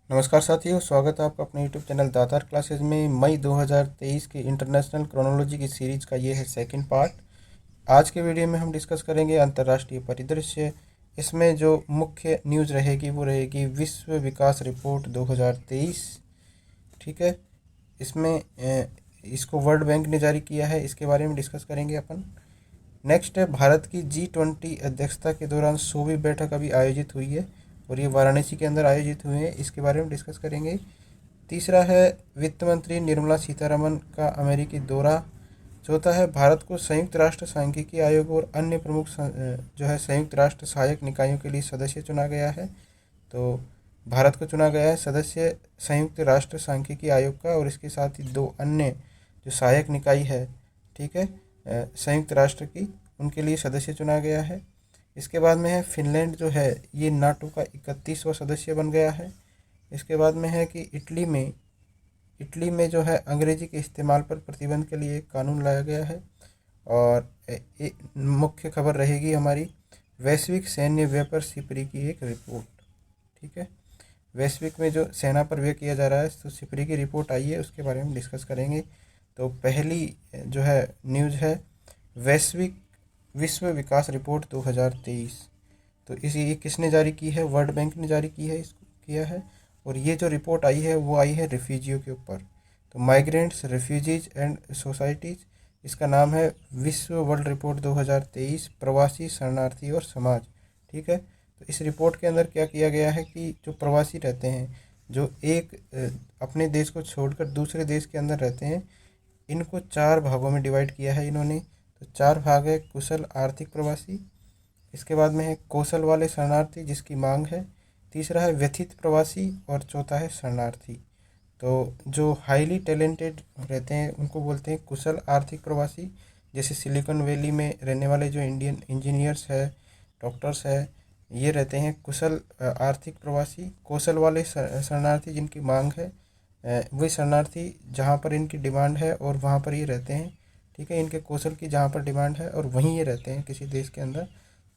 नमस्कार साथियों, स्वागत है आपका अपने YouTube चैनल दातार क्लासेज में। मई 2023 की इंटरनेशनल क्रोनोलॉजी की सीरीज का ये है सेकंड पार्ट। आज के वीडियो में हम डिस्कस करेंगे अंतर्राष्ट्रीय परिदृश्य। इसमें जो मुख्य न्यूज़ रहेगी वो रहेगी विश्व विकास रिपोर्ट 2023। ठीक है, इसमें इसको वर्ल्ड बैंक ने जारी किया है, इसके बारे में डिस्कस करेंगे अपन। नेक्स्ट है भारत की G20 अध्यक्षता के दौरान 100वीं बैठक अभी आयोजित हुई है और ये वाराणसी के अंदर आयोजित हुए हैं, इसके बारे में डिस्कस करेंगे। तीसरा है वित्त मंत्री निर्मला सीतारमन का अमेरिकी दौरा। चौथा है भारत को संयुक्त राष्ट्र सांख्यिकी आयोग और अन्य प्रमुख जो है संयुक्त राष्ट्र सहायक निकायों के लिए सदस्य चुना गया है। तो भारत को चुना गया है सदस्य संयुक्त राष्ट्र सांख्यिकी आयोग का, और इसके साथ ही दो अन्य जो सहायक निकाय है, ठीक है, संयुक्त राष्ट्र की, उनके लिए सदस्य चुना गया है। इसके बाद में है फिनलैंड जो है ये नाटो का 31वां सदस्य बन गया है। इसके बाद में है कि इटली में जो है अंग्रेजी के इस्तेमाल पर प्रतिबंध के लिए एक कानून लाया गया है। और मुख्य खबर रहेगी हमारी वैश्विक सैन्य व्यय पर सिपरी की एक रिपोर्ट। ठीक है, वैश्विक में जो सेना पर व्यय किया जा रहा है तो सिपरी की रिपोर्ट आई है, उसके बारे में डिस्कस करेंगे। तो पहली जो है न्यूज़ है वैश्विक विश्व विकास रिपोर्ट 2023। तो ये किसने जारी की है? वर्ल्ड बैंक ने जारी की है, इसको किया है। और ये जो रिपोर्ट आई है वो आई है रिफ्यूजियों के ऊपर। तो माइग्रेंट्स, रिफ्यूजीज एंड सोसाइटीज़, इसका नाम है विश्व वर्ल्ड रिपोर्ट 2023 प्रवासी, शरणार्थी और समाज। ठीक है, तो इस रिपोर्ट के अंदर क्या किया गया है कि जो प्रवासी रहते हैं, जो एक अपने देश को छोड़कर दूसरे देश के अंदर रहते हैं, इनको 4 भागों में डिवाइड किया है इन्होंने। तो 4 भाग है कुशल आर्थिक प्रवासी, इसके बाद में है कौशल वाले शरणार्थी जिसकी मांग है, तीसरा है व्यथित प्रवासी और चौथा है शरणार्थी। तो जो हाईली टैलेंटेड रहते हैं उनको बोलते हैं कुशल आर्थिक प्रवासी। जैसे सिलिकॉन वैली में रहने वाले जो इंडियन इंजीनियर्स है, डॉक्टर्स है, ये रहते हैं कुशल आर्थिक प्रवासी। कौशल वाले शरणार्थी जिनकी मांग है, वही शरणार्थी जहाँ पर इनकी डिमांड है और वहाँ पर ये रहते हैं। ठीक है, इनके कौशल की जहाँ पर डिमांड है और वहीं ये रहते हैं किसी देश के अंदर,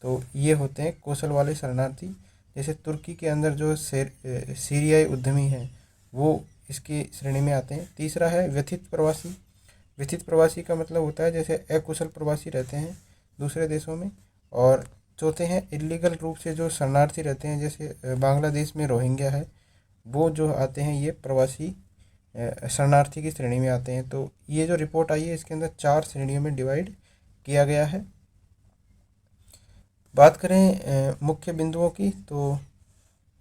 तो ये होते हैं कौशल वाले शरणार्थी। जैसे तुर्की के अंदर जो सीरियाई उद्यमी हैं वो इसकी श्रेणी में आते हैं। तीसरा है व्यथित प्रवासी। व्यथित प्रवासी का मतलब होता है जैसे अकुशल प्रवासी रहते हैं दूसरे देशों में। और चौथे हैं इलीगल रूप से जो शरणार्थी रहते हैं, जैसे बांग्लादेश में रोहिंग्या है, वो जो आते हैं ये प्रवासी शरणार्थी की श्रेणी में आते हैं। तो ये जो रिपोर्ट आई है इसके अंदर 4 श्रेणियों में डिवाइड किया गया है। बात करें मुख्य बिंदुओं की, तो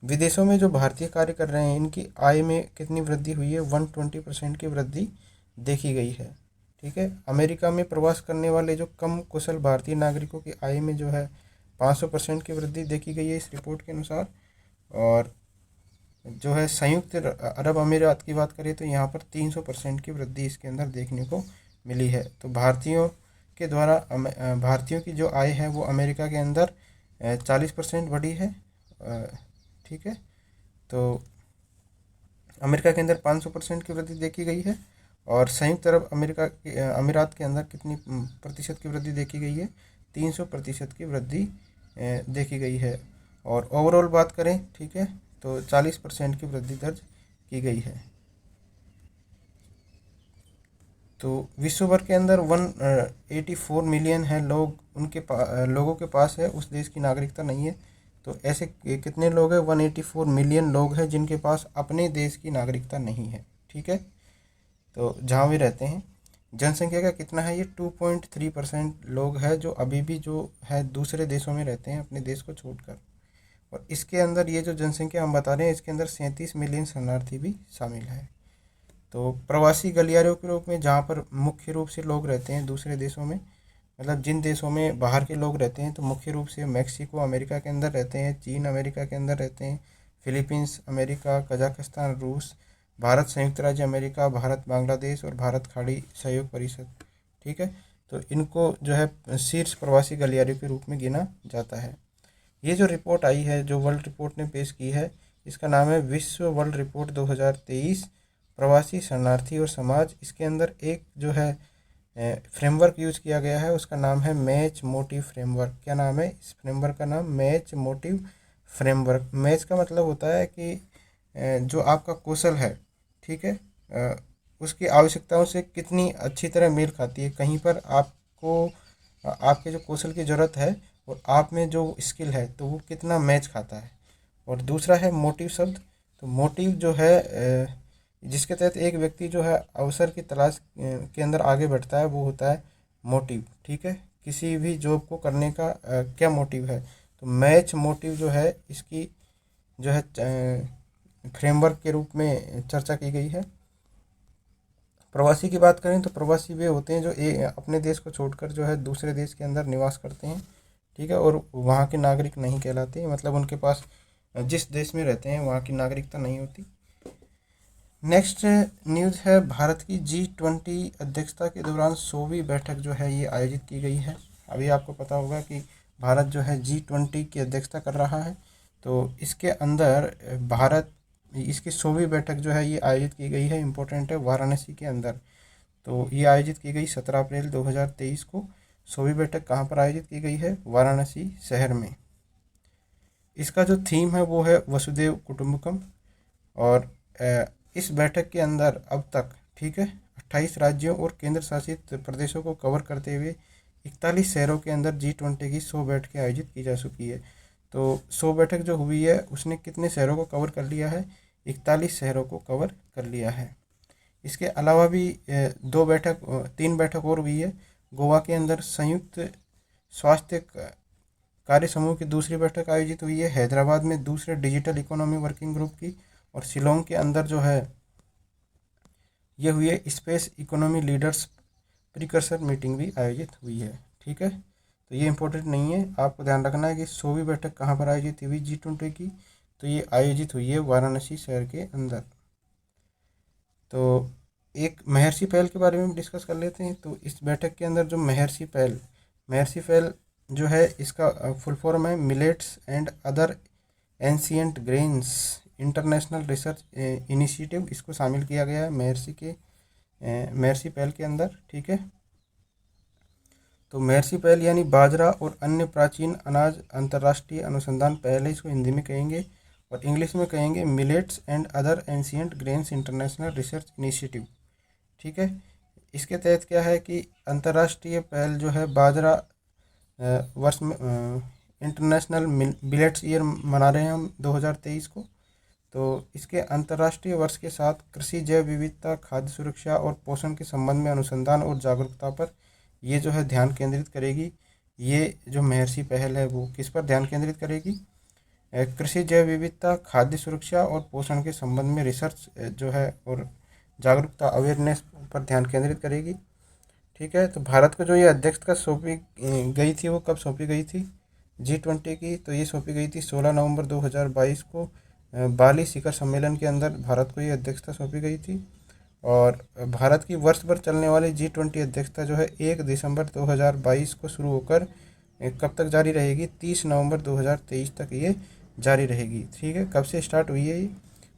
विदेशों में जो भारतीय कार्य कर रहे हैं इनकी आय में कितनी वृद्धि हुई है? 120% की वृद्धि देखी गई है। ठीक है, अमेरिका में प्रवास करने वाले जो कम कुशल भारतीय नागरिकों की आय में जो है 500% की वृद्धि देखी गई है इस रिपोर्ट के अनुसार। और जो है संयुक्त अरब अमीरात की बात करें तो यहाँ पर 300% की वृद्धि इसके अंदर देखने को मिली है। तो भारतीयों के द्वारा भारतीयों की जो आय है वो अमेरिका के अंदर 40% बढ़ी है। ठीक है, तो अमेरिका के अंदर 500% की वृद्धि देखी गई है। और संयुक्त अरब अमीरात के अंदर कितनी प्रतिशत की वृद्धि देखी गई है? 300% की वृद्धि देखी गई है। और ओवरऑल बात करें, ठीक है, तो 40% की वृद्धि दर्ज की गई है। तो विश्व भर के अंदर 184 मिलियन है लोग, लोगों के पास है उस देश की नागरिकता नहीं है। तो ऐसे कितने लोग हैं? 184 मिलियन लोग हैं जिनके पास अपने देश की नागरिकता नहीं है। ठीक है, तो जहाँ भी रहते हैं। जनसंख्या का कितना है? ये 2.3% लोग हैं जो अभी भी जो है दूसरे देशों में रहते हैं अपने देश को छोड़कर। और इसके अंदर ये जो जनसंख्या हम बता रहे हैं इसके अंदर 37 मिलियन शरणार्थी भी शामिल है। तो प्रवासी गलियारों के रूप में जहाँ पर मुख्य रूप से लोग रहते हैं दूसरे देशों में, मतलब जिन देशों में बाहर के लोग रहते हैं, तो मुख्य रूप से मैक्सिको अमेरिका के अंदर रहते हैं, चीन अमेरिका के अंदर रहते हैं, फिलीपींस अमेरिका, कजाकिस्तान रूस, भारत संयुक्त राज्य अमेरिका, भारत बांग्लादेश और भारत खाड़ी सहयोग परिषद। ठीक है, तो इनको जो है शीर्ष प्रवासी गलियारों के रूप में गिना जाता है। ये जो रिपोर्ट आई है जो वर्ल्ड रिपोर्ट ने पेश की है, इसका नाम है विश्व वर्ल्ड रिपोर्ट 2023 प्रवासी, शरणार्थी और समाज। इसके अंदर एक जो है फ्रेमवर्क यूज किया गया है, उसका नाम है मैच मोटिव फ्रेमवर्क। क्या नाम है इस फ्रेमवर्क का? नाम मैच मोटिव फ्रेमवर्क। मैच का मतलब होता है कि जो आपका कौशल है, ठीक है, उसकी आवश्यकताओं से कितनी अच्छी तरह मेल खाती है। कहीं पर आपको आपके जो कौशल की ज़रूरत है और आप में जो स्किल है तो वो कितना मैच खाता है। और दूसरा है मोटिव शब्द। तो मोटिव जो है जिसके तहत एक व्यक्ति जो है अवसर की तलाश के अंदर आगे बढ़ता है, वो होता है मोटिव। ठीक है, किसी भी जॉब को करने का क्या मोटिव है। तो मैच मोटिव जो है इसकी जो है फ्रेमवर्क के रूप में चर्चा की गई है। प्रवासी की बात करें तो प्रवासी वे होते हैं जो अपने देश को छोड़कर जो है दूसरे देश के अंदर निवास करते हैं, ठीक है, और वहाँ के नागरिक नहीं कहलाते, मतलब उनके पास जिस देश में रहते हैं वहाँ की नागरिकता नहीं होती। नेक्स्ट न्यूज़ है, भारत की G20 अध्यक्षता के दौरान 100वीं बैठक जो है ये आयोजित की गई है। अभी आपको पता होगा कि भारत जो है G20 की अध्यक्षता कर रहा है, तो इसके अंदर भारत इसकी 100वीं बैठक जो है ये आयोजित की गई है, इम्पोर्टेंट है, वाराणसी के अंदर। तो ये आयोजित की गई 17 अप्रैल 2023 को। 100वीं बैठक कहाँ पर आयोजित की गई है? वाराणसी शहर में। इसका जो थीम है वो है वसुदेव कुटुंबकम। और इस बैठक के अंदर अब तक, ठीक है, 28 राज्यों और केंद्र शासित प्रदेशों को कवर करते हुए 41 शहरों के अंदर G20 की 100 बैठकें आयोजित की जा चुकी है। तो 100 बैठक जो हुई है उसने कितने शहरों को कवर कर लिया है? 41 शहरों को कवर कर लिया है। इसके अलावा भी तीन बैठक और हुई है। गोवा के अंदर संयुक्त स्वास्थ्य कार्य समूह की दूसरी बैठक आयोजित हुई है। हैदराबाद में दूसरे डिजिटल इकोनॉमी वर्किंग ग्रुप की, और शिलोंग के अंदर जो है ये हुई है space economy leaders precursor meeting भी आयोजित हुई है। ठीक है, तो ये इंपॉर्टेंट नहीं है, आपको ध्यान रखना है कि 100वीं बैठक कहाँ पर आयोजित हुई G20 की, तो ये आयोजित हुई है वाराणसी शहर के अंदर। तो एक महर्षि पहल के बारे में डिस्कस कर लेते हैं। तो इस बैठक के अंदर जो महर्षि पहल जो है इसका फुल फॉर्म है millets and other ancient grains international research initiative. इसको शामिल किया गया है महर्षि पहल के अंदर। ठीक है, तो महर्षि पहल यानी बाजरा और अन्य प्राचीन अनाज अंतर्राष्ट्रीय अनुसंधान पहल है, इसको हिंदी में कहेंगे, और इंग्लिश में कहेंगे millets and other ancient grains international research initiative. ठीक है, इसके तहत क्या है कि अंतर्राष्ट्रीय पहल जो है बाजरा वर्ष में इंटरनेशनल मिलेट्स ईयर मना रहे हैं हम 2023 को। तो इसके अंतर्राष्ट्रीय वर्ष के साथ कृषि जैव विविधता, खाद्य सुरक्षा और पोषण के संबंध में अनुसंधान और जागरूकता पर ये जो है ध्यान केंद्रित करेगी। ये जो महर्षि पहल है वो किस पर ध्यान केंद्रित करेगी? कृषि जैव विविधता, खाद्य सुरक्षा और पोषण के संबंध में रिसर्च जो है और जागरूकता अवेयरनेस पर ध्यान केंद्रित करेगी। ठीक है, तो भारत को जो ये अध्यक्षता सौंपी गई थी वो कब सौंपी गई थी G20 की? तो ये सौंपी गई थी 16 नवंबर 2022 को बाली शिखर सम्मेलन के अंदर भारत को ये अध्यक्षता सौंपी गई थी। और भारत की वर्ष भर चलने वाली G20 अध्यक्षता जो है 1 दिसंबर 2022 को शुरू होकर कब तक जारी रहेगी? 30 नवंबर 2023 तक ये जारी रहेगी। ठीक है, कब से स्टार्ट हुई है? ये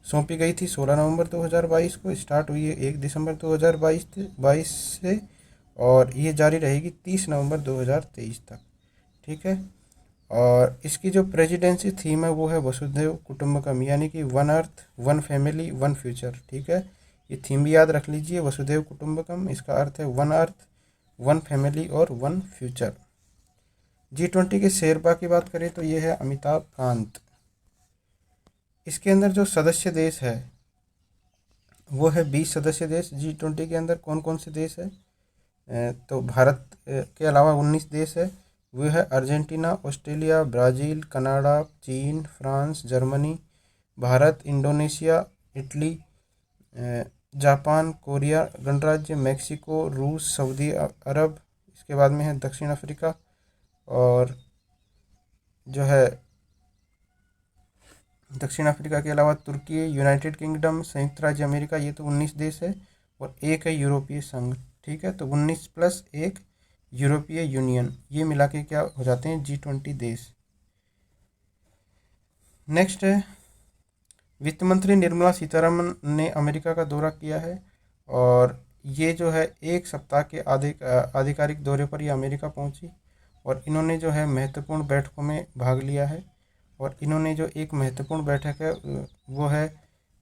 सौंपी गई थी 16 नवंबर 2022 को, स्टार्ट हुई है 1 दिसंबर 2022 से, और ये जारी रहेगी 30 नवंबर 2023 तक। ठीक है, और इसकी जो प्रेसिडेंसी थीम है वो है वसुधैव कुटुंबकम, यानी कि one earth one family one future. ठीक है, ये थीम भी याद रख लीजिए, वसुधैव कुटुंबकम, इसका अर्थ है वन अर्थ वन फैमिली और वन फ्यूचर। G20 के शेरपा की बात करें तो ये है अमिताभ कांत। इसके अंदर जो सदस्य देश है वो है 20 सदस्य देश। G20 के अंदर कौन कौन से देश है? तो भारत के अलावा 19 देश है। वो है अर्जेंटीना, ऑस्ट्रेलिया, ब्राज़ील, कनाडा, चीन, France, Germany, Bharat, Indonesia, Italy, Japan, Korea गणराज्य, मेक्सिको, रूस, सऊदी अरब, इसके बाद में है दक्षिण अफ्रीका, और जो है दक्षिण अफ्रीका के अलावा तुर्की, यूनाइटेड किंगडम, संयुक्त राज्य अमेरिका, ये तो 19 देश है, और एक है यूरोपीय संघ। ठीक है, तो 19 प्लस एक यूरोपीय यूनियन, ये मिला के क्या हो जाते हैं? G20 देश। नेक्स्ट है, वित्त मंत्री निर्मला सीतारमन ने अमेरिका का दौरा किया है, और ये जो है एक सप्ताह के आधिकारिक दौरे पर ये अमेरिका पहुंची, और इन्होंने जो है महत्वपूर्ण बैठकों में भाग लिया है। और इन्होंने जो एक महत्वपूर्ण बैठक है वो है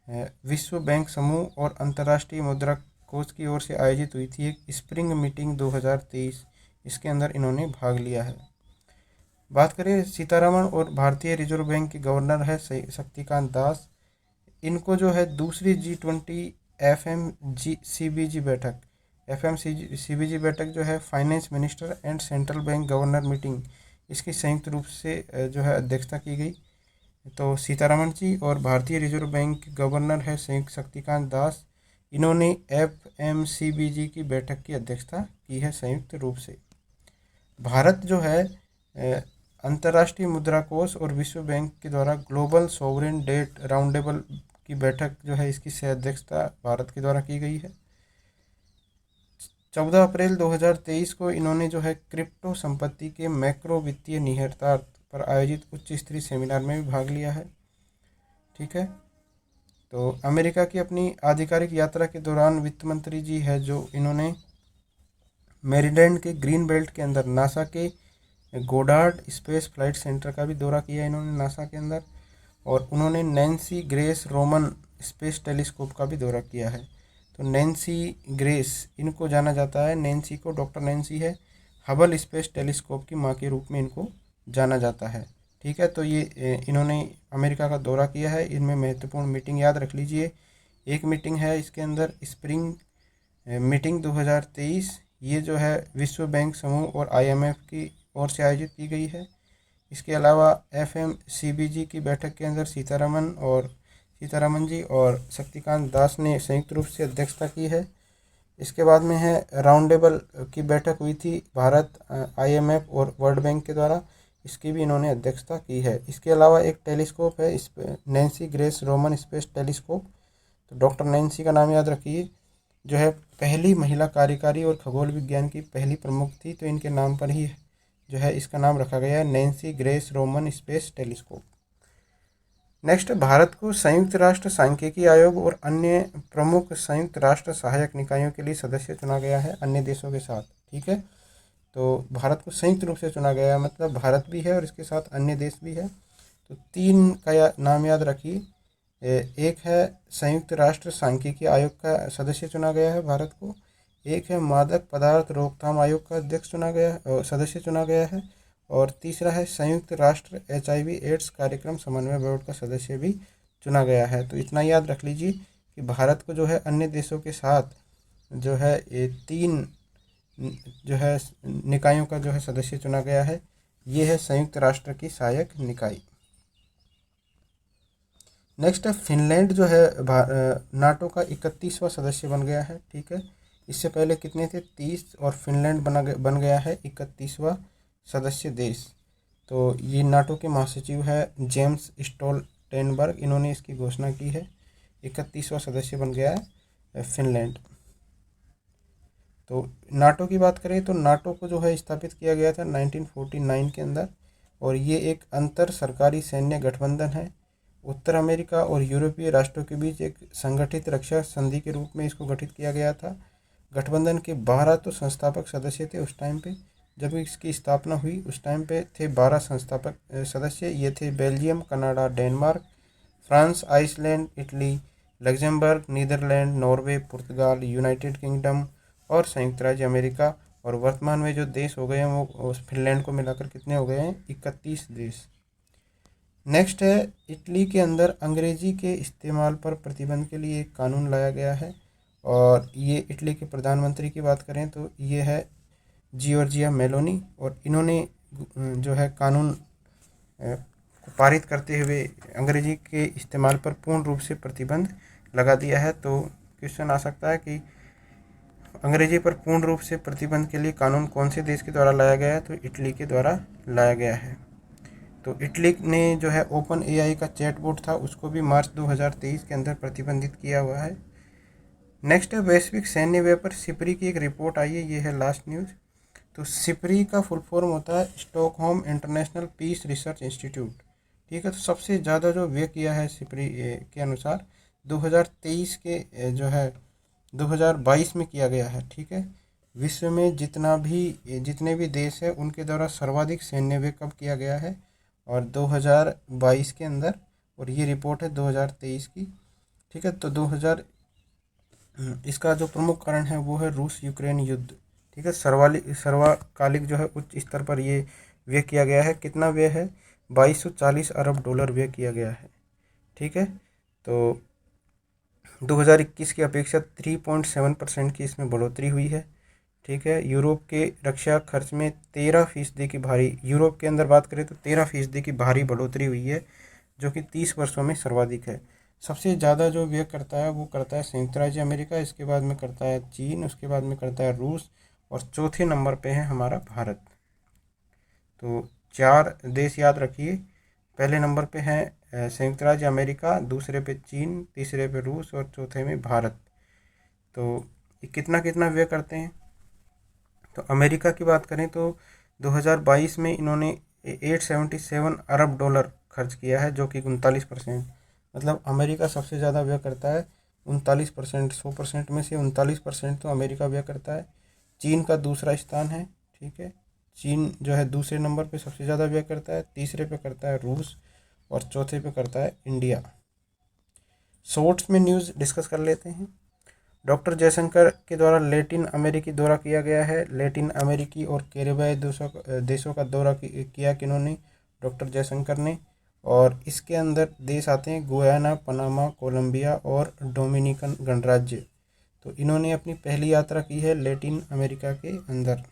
विश्व बैंक समूह और अंतर्राष्ट्रीय मुद्रा कोष की ओर से आयोजित हुई थी एक स्प्रिंग मीटिंग 2023। इसके अंदर इन्होंने भाग लिया है। बात करें सीतारमण और भारतीय रिजर्व बैंक के गवर्नर है शक्तिकांत दास। इनको जो है दूसरी G20 FMCBG बैठक जो है finance minister and central bank governor meeting, इसकी संयुक्त रूप से जो है अध्यक्षता की गई। तो सीतारमण जी और भारतीय रिजर्व बैंक के गवर्नर है संयुक्त शक्तिकांत दास, इन्होंने FMCBG की बैठक की अध्यक्षता की है संयुक्त रूप से। भारत जो है अंतर्राष्ट्रीय मुद्रा कोष और विश्व बैंक के द्वारा ग्लोबल सॉवरेन डेट राउंडेबल की बैठक जो है इसकी सह अध्यक्षता भारत के द्वारा की गई है। 14 अप्रैल 2023 को इन्होंने जो है क्रिप्टो संपत्ति के मैक्रो वित्तीय निहितार्थ पर आयोजित उच्च स्तरीय सेमिनार में भी भाग लिया है। ठीक है, तो अमेरिका की अपनी आधिकारिक यात्रा के दौरान वित्त मंत्री जी है जो इन्होंने मेरीलैंड के ग्रीन बेल्ट के अंदर नासा के गोडार्ड स्पेस फ्लाइट सेंटर का भी दौरा किया इन्होंने नासा के अंदर, और उन्होंने Nancy grace Roman space telescope का भी दौरा किया है। तो नैन्सी ग्रेस इनको जाना जाता है, नैन्सी को डॉक्टर नैन्सी है, हबल स्पेस टेलीस्कोप की माँ के रूप में इनको जाना जाता है। ठीक है, तो ये इन्होंने अमेरिका का दौरा किया है। इनमें महत्वपूर्ण मीटिंग याद रख लीजिए, एक मीटिंग है इसके अंदर स्प्रिंग मीटिंग 2023, ये जो है विश्व बैंक समूह और IMF की ओर से आयोजित की गई है। इसके अलावा FMCBG की बैठक के अंदर सीतारमण जी और शक्तिकांत दास ने संयुक्त रूप से अध्यक्षता की है। इसके बाद में है राउंडेबल की बैठक हुई थी भारत IMF और वर्ल्ड बैंक के द्वारा, इसकी भी इन्होंने अध्यक्षता की है। इसके अलावा एक टेलीस्कोप है Nancy grace Roman space telescope, तो डॉक्टर नैन्सी का नाम याद रखिए, जो है पहली महिला कार्यकारी और खगोल विज्ञान की पहली प्रमुख थी, तो इनके नाम पर ही जो है इसका नाम रखा गया है Nancy grace Roman space telescope. Next, Bharat को संयुक्त राष्ट्र सांख्यिकी आयोग और अन्य प्रमुख संयुक्त राष्ट्र सहायक निकायों के लिए सदस्य चुना गया है अन्य देशों के साथ। ठीक है, तो भारत को संयुक्त रूप से चुना गया है, मतलब भारत भी है और इसके साथ अन्य देश भी है। तो तीन का नाम याद रखिए, एक है संयुक्त राष्ट्र सांख्यिकी आयोग का सदस्य चुना गया है भारत को, एक है मादक पदार्थ रोकथाम आयोग का अध्यक्ष चुना गया सदस्य चुना गया है, और तीसरा है संयुक्त राष्ट्र HIV एड्स कार्यक्रम समन्वय बोर्ड का सदस्य भी चुना गया है। तो इतना याद रख लीजिए कि भारत को जो है अन्य देशों के साथ जो है ये तीन जो है निकायों का जो है सदस्य चुना गया है। ये है संयुक्त राष्ट्र की सहायक निकाय। नेक्स्ट है फिनलैंड जो है नाटो का 31वां सदस्य बन गया है। ठीक है, इससे पहले कितने थे, 30, और फिनलैंड बन गया है 31वां सदस्य देश। तो ये नाटो के महासचिव है जेम्स स्टोल्टेनबर्ग, इन्होंने इसकी घोषणा की है। 31वां सदस्य बन गया है फिनलैंड। तो नाटो की बात करें तो नाटो को जो है स्थापित किया गया था 1949 के अंदर, और ये एक अंतर सरकारी सैन्य गठबंधन है। उत्तर अमेरिका और यूरोपीय राष्ट्रों के बीच एक संगठित रक्षा संधि के रूप में इसको गठित किया गया था। गठबंधन के 12 तो संस्थापक सदस्य थे उस टाइम पे, जब इसकी स्थापना हुई उस टाइम पे थे 12 संस्थापक सदस्य। ये थे Belgium, Canada, Denmark, France, Iceland, Italy, Luxembourg, Netherland, Norway, पुर्तगाल, यूनाइटेड किंगडम और संयुक्त राज्य अमेरिका। और वर्तमान में जो देश हो गए हैं वो फिनलैंड को मिलाकर कितने हो गए हैं, 31 देश। नेक्स्ट है इटली के अंदर अंग्रेजी के इस्तेमाल पर प्रतिबंध के लिए एक कानून लाया गया है, और ये इटली के प्रधानमंत्री की बात करें तो ये है जियोर्जिया मेलोनी, और इन्होंने जो है कानून को पारित करते हुए अंग्रेजी के इस्तेमाल पर पूर्ण रूप से प्रतिबंध लगा दिया है। तो क्वेश्चन आ सकता है कि अंग्रेजी पर पूर्ण रूप से प्रतिबंध के लिए कानून कौन से देश के द्वारा लाया गया है, तो इटली के द्वारा लाया गया है। तो इटली ने जो है ओपन AI का चैटबॉट था उसको भी मार्च 2023 के अंदर प्रतिबंधित किया हुआ है। नेक्स्ट है वैश्विक सैन्य व्यय पर सिपरी की एक रिपोर्ट आई है, ये है लास्ट न्यूज़। तो सिपरी का फुल फॉर्म होता है Stockholm International Peace Research Institute. ठीक है, तो सबसे ज़्यादा जो व्यय किया है सिपरी के अनुसार 2023 के जो है 2022 में किया गया है। ठीक है, विश्व में जितने भी देश हैं उनके द्वारा सर्वाधिक सैन्य व्यय कब किया गया है, और 2022 के अंदर, और ये रिपोर्ट है 2023 की। ठीक है। तो 2000 इसका जो प्रमुख कारण है वो है रूस यूक्रेन युद्ध। ठीक है। सर्वकालिक जो है उच्च स्तर पर ये व्यय किया गया है। कितना व्यय है? 2240 अरब डॉलर व्यय किया गया है। ठीक है। तो 2021 की अपेक्षा 3.7% की इसमें बढ़ोतरी हुई है। ठीक है। यूरोप के रक्षा खर्च में 13% की भारी, यूरोप के अंदर बात करें तो 13% की भारी बढ़ोतरी हुई है, जो कि 30 वर्षों में सर्वाधिक है। सबसे ज़्यादा जो व्यय करता है वो करता है संयुक्त राज्य अमेरिका, इसके बाद में करता है चीन, उसके बाद में करता है रूस, और चौथे नंबर पे है हमारा भारत। तो 4 देश याद रखिए। पहले नंबर पे है संयुक्त राज्य अमेरिका, दूसरे पे चीन, तीसरे पे रूस और चौथे में भारत। तो ये कितना कितना व्यय करते हैं? तो अमेरिका की बात करें तो 2022 में इन्होंने 877 अरब डॉलर खर्च किया है, जो कि 39%, मतलब अमेरिका सबसे ज़्यादा व्यय करता है 39%। 100% में से 39% तो अमेरिका व्यय करता है। चीन का दूसरा स्थान है। ठीक है। चीन जो है दूसरे नंबर पे सबसे ज़्यादा व्यय करता है, तीसरे पे करता है रूस और चौथे पे करता है इंडिया। शॉर्ट्स में न्यूज़ डिस्कस कर लेते हैं। डॉक्टर जयशंकर के द्वारा लैटिन अमेरिकी दौरा किया गया है। लैटिन अमेरिकी और कैरेबियाई देशों का दौरा किया किन्होंने? डॉक्टर जयशंकर ने। और इसके अंदर देश आते हैं गुयाना, पनामा, कोलंबिया और डोमिनिकन गणराज्य। तो इन्होंने अपनी पहली यात्रा की है लैटिन अमेरिका के अंदर।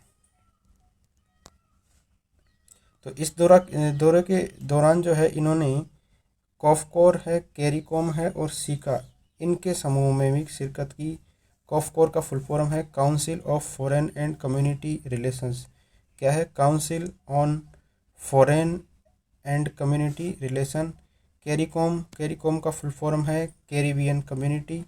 तो इस दौरे के दौरान जो है इन्होंने कॉफकोर है, कैरिकॉम है और सीका, इनके समूह में भी शिरकत की। कॉफकोर का फुल फॉर्म है council of foreign and community relations. क्या है? Council on foreign and community relation. CARICOM का फुल फॉर्म है कैरिबियन कम्युनिटी।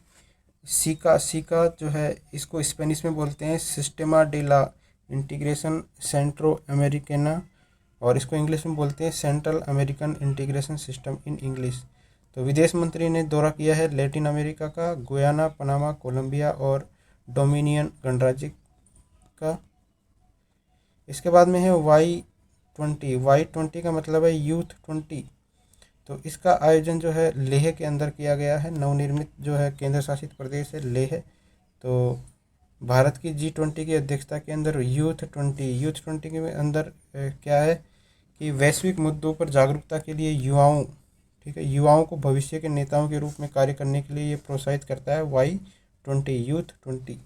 सीका जो है इसको स्पेनिश में बोलते हैं सिस्टेमा डे ला इंटीग्रेशन सेंट्रो अमेरिकेना, और इसको इंग्लिश में बोलते हैं central American integration system in English. तो विदेश मंत्री ने दौरा किया है लैटिन अमेरिका का, गुयाना, पनामा, कोलंबिया और डोमिनियन गणराज्य का। इसके बाद में है Y20 का मतलब है यूथ 20। तो इसका आयोजन जो है लेह के अंदर किया गया है। नवनिर्मित जो है केंद्र शासित प्रदेश है लेह। तो भारत की G20 की अध्यक्षता के अंदर यूथ 20 के अंदर क्या है कि वैश्विक मुद्दों पर जागरूकता के लिए युवाओं, ठीक है, युवाओं को भविष्य के नेताओं के रूप में कार्य करने के लिए ये प्रोत्साहित करता है Y20, यूथ 20।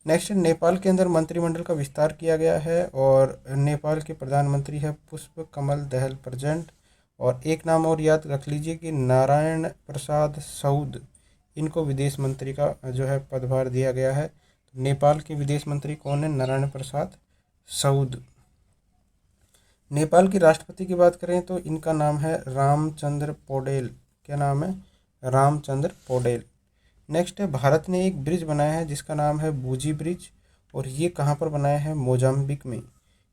नेक्स्ट, नेपाल के अंदर मंत्रिमंडल का विस्तार किया गया है और नेपाल के प्रधानमंत्री है पुष्प कमल दहल प्रचंड। और एक नाम और याद रख लीजिए कि नारायण प्रसाद सऊद, इनको विदेश मंत्री का जो है पदभार दिया गया है। नेपाल के विदेश मंत्री कौन है? नारायण प्रसाद सऊद। नेपाल के राष्ट्रपति की बात करें तो इनका नाम है रामचंद्र पौडेल। क्या नाम है? रामचंद्र पौडेल। नेक्स्ट है, भारत ने एक ब्रिज बनाया है जिसका नाम है बूजी ब्रिज, और ये कहाँ पर बनाया है? मोजाम्बिक में।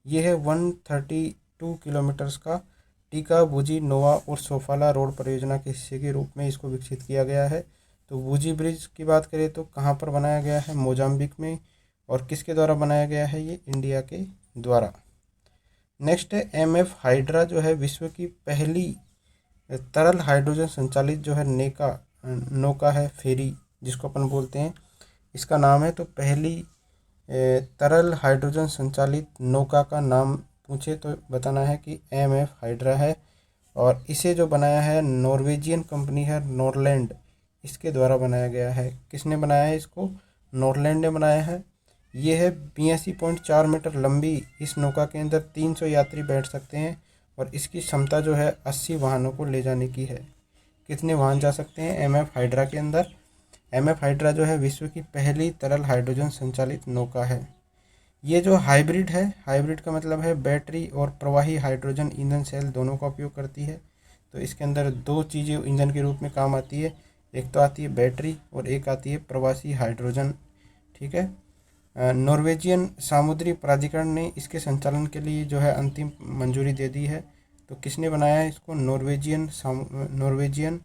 ये है 132 किलोमीटर्स का टीका बूजी नोवा और सोफाला रोड परियोजना के हिस्से के रूप में इसको विकसित किया गया है। तो बूजी ब्रिज की बात करें तो कहाँ पर बनाया गया है? मोजाम्बिक में। और किसके द्वारा बनाया गया है? ये इंडिया के द्वारा। नेक्स्ट है, MF हाइड्रा जो है विश्व की पहली तरल हाइड्रोजन संचालित जो है नौका है, फेरी जिसको अपन बोलते हैं, इसका नाम है। तो पहली तरल हाइड्रोजन संचालित नौका का नाम पूछे तो बताना है कि MF हाइड्रा है। और इसे जो बनाया है नॉर्वेजियन कंपनी है नॉरलैंड, इसके द्वारा बनाया गया है। किसने बनाया है इसको? नॉरलैंड ने बनाया है। ये है 82.4 मीटर लंबी। इस नौका के अंदर 300 यात्री बैठ सकते हैं और इसकी क्षमता जो है 80 वाहनों को ले जाने की है। कितने वाहन जा सकते हैं MF हाइड्रा के अंदर? MF हाइड्रा जो है विश्व की पहली तरल हाइड्रोजन संचालित नौका है। ये जो हाइब्रिड है, हाइब्रिड का मतलब है बैटरी और प्रवाही हाइड्रोजन ईंधन सेल दोनों का उपयोग करती है। तो इसके अंदर 2 चीज़ें ईंधन के रूप में काम आती है, एक तो आती है बैटरी और एक आती है प्रवासी हाइड्रोजन। ठीक है। नॉर्वेजियन सामुद्री प्राधिकरण ने इसके संचालन के लिए जो है अंतिम मंजूरी दे दी है। तो किसने बनाया है इसको? नॉर्वेजियन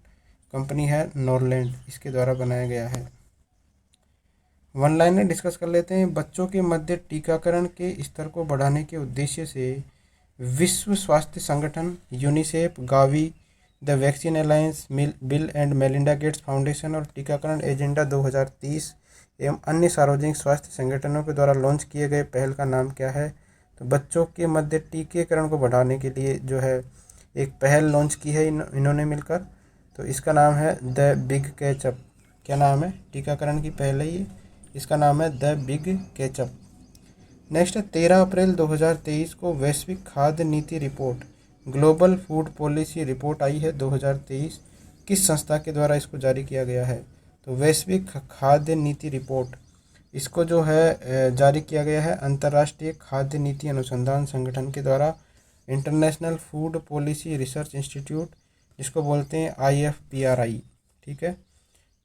कंपनी है नॉरलैंड, इसके द्वारा बनाया गया है। वन लाइनर डिस्कस कर लेते हैं। बच्चों के मध्य टीकाकरण के स्तर को बढ़ाने के उद्देश्य से विश्व स्वास्थ्य संगठन, UNICEF, Gavi, the vaccine alliance, bill and Melinda Gates foundation और टीकाकरण एजेंडा 2030 एवं अन्य सार्वजनिक स्वास्थ्य संगठनों के द्वारा लॉन्च किए गए पहल का नाम क्या है? तो बच्चों के मध्य टीकाकरण को बढ़ाने के लिए जो है एक पहल लॉन्च की है इन्होंने मिलकर, तो इसका नाम है द बिग कैचअप। क्या नाम है? टीकाकरण की पहल है ये, इसका नाम है द बिग कैचअप। नेक्स्ट है 13 अप्रैल 2023 को वैश्विक खाद्य नीति report, global food policy report आई है 2023। किस संस्था के द्वारा इसको जारी किया गया है? तो वैश्विक खाद्य नीति रिपोर्ट, इसको जो है जारी किया गया है अंतर्राष्ट्रीय खाद्य नीति अनुसंधान संगठन के द्वारा, international food policy research institute, जिसको बोलते हैं IFPRI। ठीक है,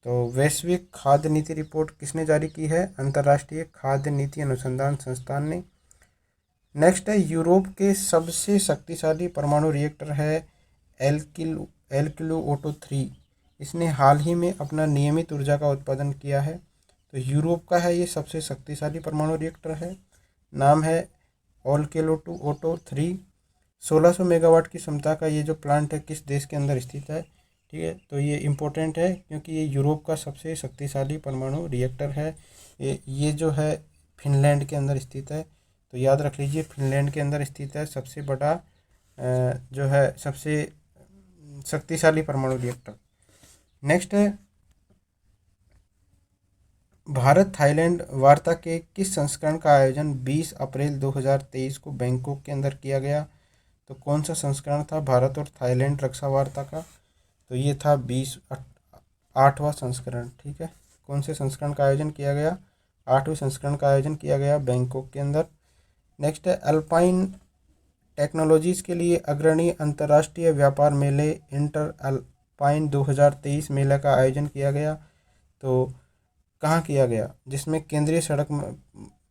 तो वैश्विक खाद्य नीति रिपोर्ट किसने जारी की है? अंतर्राष्ट्रीय खाद्य नीति अनुसंधान संस्थान ने। नेक्स्ट है यूरोप के सबसे शक्तिशाली परमाणु रिएक्टर है एल्किलू ओटो 3। इसने हाल ही में अपना नियमित ऊर्जा का उत्पादन किया है। तो यूरोप का है ये सबसे शक्तिशाली परमाणु रिएक्टर है, नाम है एल्किलू ओटो 3। 1600 मेगावाट की क्षमता का ये जो प्लांट है किस देश के अंदर स्थित है? ठीक है, तो ये इम्पोर्टेंट है क्योंकि ये यूरोप का सबसे शक्तिशाली परमाणु रिएक्टर है। ये जो है फिनलैंड के अंदर स्थित है, तो याद रख लीजिए फिनलैंड के अंदर स्थित है सबसे बड़ा जो है सबसे शक्तिशाली परमाणु रिएक्टर। नेक्स्ट है भारत थाईलैंड वार्ता के किस संस्करण का आयोजन 20 अप्रैल 2023 को बैंकॉक के अंदर किया गया? तो कौन सा संस्करण था भारत और थाईलैंड रक्षा वार्ता का? तो ये था 8वां संस्करण। ठीक है, कौन से संस्करण का आयोजन किया गया? 8वें संस्करण का आयोजन किया गया बैंकॉक के अंदर। नेक्स्ट है अल्पाइन टेक्नोलॉजीज़ के लिए अग्रणी अंतर्राष्ट्रीय व्यापार मेले इंटर अल्पाइन 2023 मेला का आयोजन किया गया। तो कहाँ किया गया? जिसमें केंद्रीय सड़क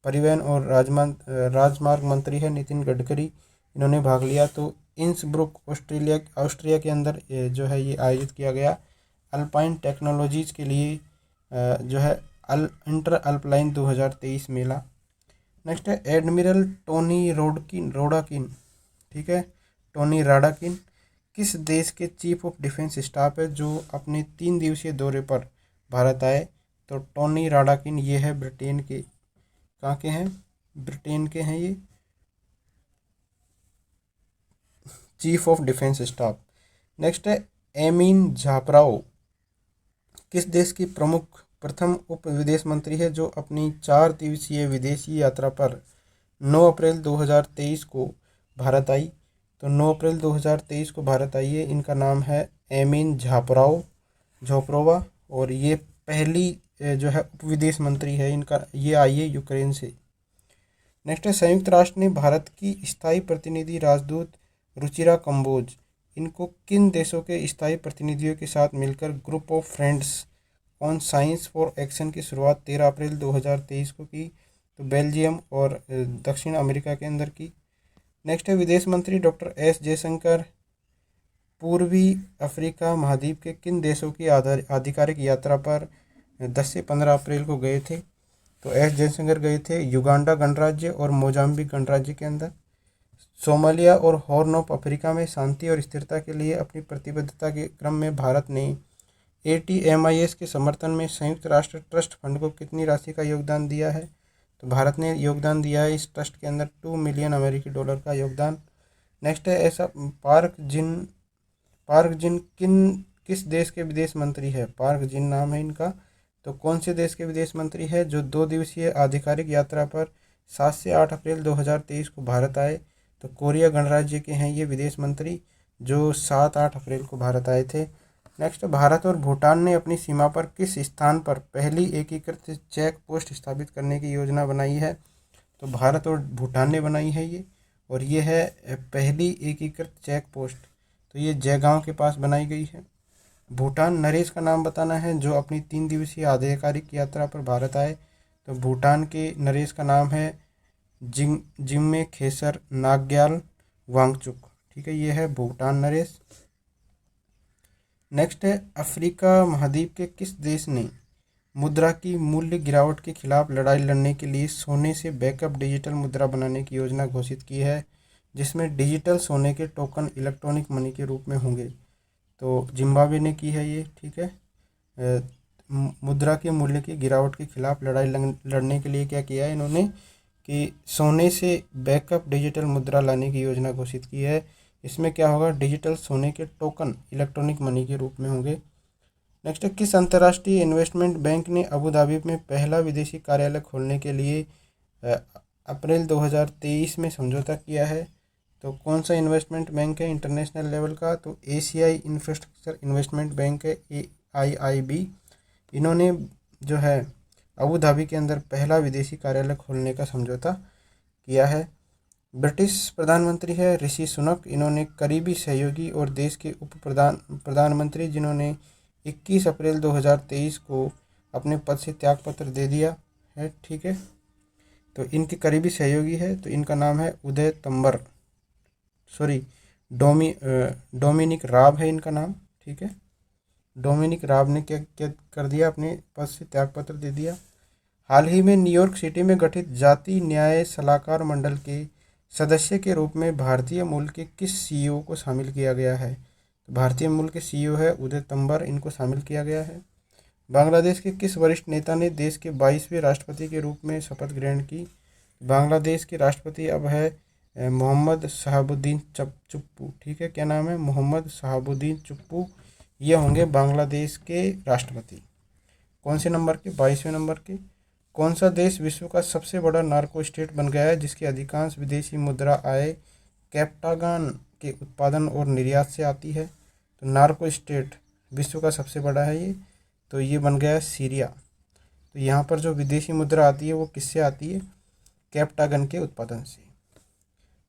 परिवहन और राजमार्ग मंत्री है नितिन गडकरी, इन्होंने भाग लिया। तो इंसब्रुक ऑस्ट्रिया के अंदर जो है ये आयोजित किया गया अल्पाइन टेक्नोलॉजीज़ के लिए जो है इंटर अल्पाइन 2023 मेला। नेक्स्ट है एडमिरल टोनी रोडाकिन, ठीक है, टोनी राडाकिन किस देश के चीफ ऑफ डिफेंस स्टाफ है जो अपने 3 दिवसीय दौरे पर भारत आए? तो टोनी राडाकिन ये है ब्रिटेन के, कहाँ के हैं? ब्रिटेन के हैं ये chief of defence staff. Next है एमीन झापराओ किस देश की प्रथम उप विदेश मंत्री है जो अपनी 4 दिवसीय विदेशी यात्रा पर 9 अप्रैल 2023 को भारत आई? तो 9 अप्रैल 2023 को भारत आई है, इनका नाम है एमीन झापरोवा और ये पहली जो है उप विदेश मंत्री है इनका, ये आई है यूक्रेन से। नेक्स्ट है संयुक्त राष्ट्र ने भारत की स्थायी प्रतिनिधि राजदूत रुचिरा कंबोज, इनको किन देशों के स्थायी प्रतिनिधियों के साथ मिलकर group of friends on science for action की शुरुआत 13 अप्रैल 2023 को की? तो बेल्जियम और दक्षिण अमेरिका के अंदर की। नेक्स्ट है विदेश मंत्री डॉक्टर एस जयशंकर पूर्वी अफ्रीका महाद्वीप के किन देशों की आधिकारिक यात्रा पर 10 से 15 अप्रैल को गए थे? तो एस जयशंकर गए थे युगांडा गणराज्य और मोजाम्बिक गणराज्य के अंदर। सोमालिया और हॉर्न ऑफ अफ्रीका में शांति और स्थिरता के लिए अपनी प्रतिबद्धता के क्रम में भारत ने ATMIS के समर्थन में संयुक्त राष्ट्र ट्रस्ट फंड को कितनी राशि का योगदान दिया है? तो भारत ने योगदान दिया है इस ट्रस्ट के अंदर $2 मिलियन अमेरिकी डॉलर का योगदान। नेक्स्ट है ऐसा पार्क जिन किस देश के विदेश मंत्री है? पार्क जिन नाम है इनका। तो कौन से देश के विदेश मंत्री है जो 2 दिवसीय आधिकारिक यात्रा पर 7 से 8 अप्रैल 2023 को भारत आए? तो कोरिया गणराज्य के हैं ये विदेश मंत्री जो 7-8 अप्रैल को भारत आए थे। नेक्स्ट भारत और भूटान ने अपनी सीमा पर किस स्थान पर पहली एकीकृत चेक पोस्ट स्थापित करने की योजना बनाई है? तो भारत और भूटान ने बनाई है ये, और ये है पहली एकीकृत चेक पोस्ट। तो ये जयगांव के पास बनाई गई है। भूटान नरेश का नाम बताना है जो अपनी 3 दिवसीय आधिकारिक यात्रा पर भारत आए। तो भूटान के नरेश का नाम है जिम्मे खेसर नाग्याल वांगचुक। ठीक है, ये है भूटान नरेश। नेक्स्ट है अफ्रीका महाद्वीप के किस देश ने मुद्रा की मूल्य गिरावट के खिलाफ लड़ाई लड़ने के लिए सोने से बैकअप डिजिटल मुद्रा बनाने की योजना घोषित की है, जिसमें डिजिटल सोने के टोकन इलेक्ट्रॉनिक मनी के रूप में होंगे? तो जिम्बाब्वे ने की है ये, ठीक है। मुद्रा के मूल्य की गिरावट के खिलाफ लड़ाई लड़ने के लिए क्या किया है इन्होंने कि सोने से बैकअप डिजिटल मुद्रा लाने की योजना घोषित की है। इसमें क्या होगा, डिजिटल सोने के टोकन इलेक्ट्रॉनिक मनी के रूप में होंगे। नेक्स्ट है, किस अंतर्राष्ट्रीय इन्वेस्टमेंट बैंक ने अबू धाबी में पहला विदेशी कार्यालय खोलने के लिए अप्रैल 2023 में समझौता किया है? तो कौन सा इन्वेस्टमेंट बैंक है इंटरनेशनल लेवल का? तो एशियाई इंफ्रास्ट्रक्चर इन्वेस्टमेंट बैंक है, AIIB। इन्होंने जो है अबू धाबी के अंदर पहला विदेशी कार्यालय खोलने का समझौता किया है। ब्रिटिश प्रधानमंत्री है ऋषि सुनक। इन्होंने करीबी सहयोगी और देश के प्रधानमंत्री जिन्होंने 21 अप्रैल 2023 को अपने पद से त्यागपत्र दे दिया है, ठीक है। तो इनके करीबी सहयोगी है, तो इनका नाम है उदय तंबर, सॉरी डोमिनिक राब है इनका नाम, ठीक है। डोमिनिक राब ने क्या क्या कर दिया, अपने पद से त्यागपत्र दे दिया। हाल ही में न्यूयॉर्क सिटी में गठित जातीय न्याय सलाहकार मंडल के सदस्य के रूप में भारतीय मूल के किस CEO को शामिल किया गया है? तो भारतीय मूल के CEO है उदय तंबर, इनको शामिल किया गया है। बांग्लादेश के किस वरिष्ठ नेता ने देश के 22वें राष्ट्रपति के रूप में शपथ ग्रहण की? बांग्लादेश के राष्ट्रपति अब है मोहम्मद शहाबुद्दीन चुप्पू, ठीक है। क्या नाम है? मोहम्मद शहाबुद्दीन चुप्पू, ये होंगे बांग्लादेश के राष्ट्रपति। कौन से नंबर के? 22वें नंबर के। कौन सा देश विश्व का सबसे बड़ा नार्को स्टेट बन गया है जिसकी अधिकांश विदेशी मुद्रा आय कैप्टागान के उत्पादन और निर्यात से आती है? तो नार्को स्टेट विश्व का सबसे बड़ा है ये, तो ये बन गया है सीरिया। तो यहाँ पर जो विदेशी मुद्रा आती है वो किससे आती है? कैप्टागन के उत्पादन से।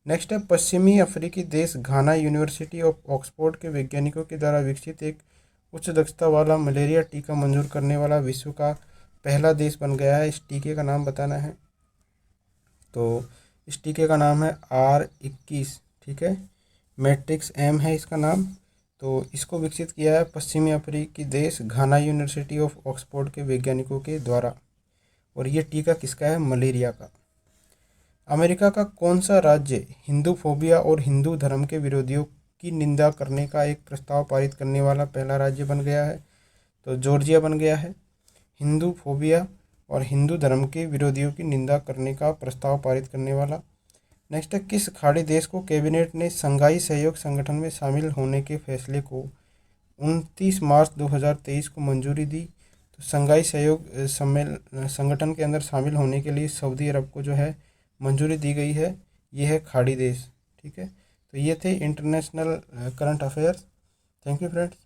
नेक्स्ट है, पश्चिमी अफ्रीकी देश घाना यूनिवर्सिटी ऑफ ऑक्सफोर्ड के वैज्ञानिकों के द्वारा विकसित एक उच्च दक्षता वाला मलेरिया टीका मंजूर करने वाला विश्व का पहला देश बन गया है। इस टीके का नाम बताना है। तो इस टीके का नाम है R21, ठीक है। मैट्रिक्स M है इसका नाम। तो इसको विकसित किया है पश्चिमी अफ्रीकी देश घाना यूनिवर्सिटी ऑफ ऑक्सफोर्ड के वैज्ञानिकों के द्वारा। और ये टीका किसका है? मलेरिया का। अमेरिका का कौन सा राज्य हिंदू फोबिया और हिंदू धर्म के विरोधियों की निंदा करने का एक प्रस्ताव पारित करने वाला पहला राज्य बन गया है? तो जॉर्जिया बन गया है। हिंदू फोबिया और हिंदू धर्म के विरोधियों की निंदा करने का प्रस्ताव पारित करने वाला। नेक्स्ट है, किस खाड़ी देश को कैबिनेट ने संघाई सहयोग संगठन में शामिल होने के फैसले को 29 मार्च 2023 को मंजूरी दी? तो संघाई सहयोग संगठन के अंदर शामिल होने के लिए सऊदी अरब को जो है मंजूरी दी गई है। ये है खाड़ी देश, ठीक है। तो ये थे international current affairs. Thank you friends.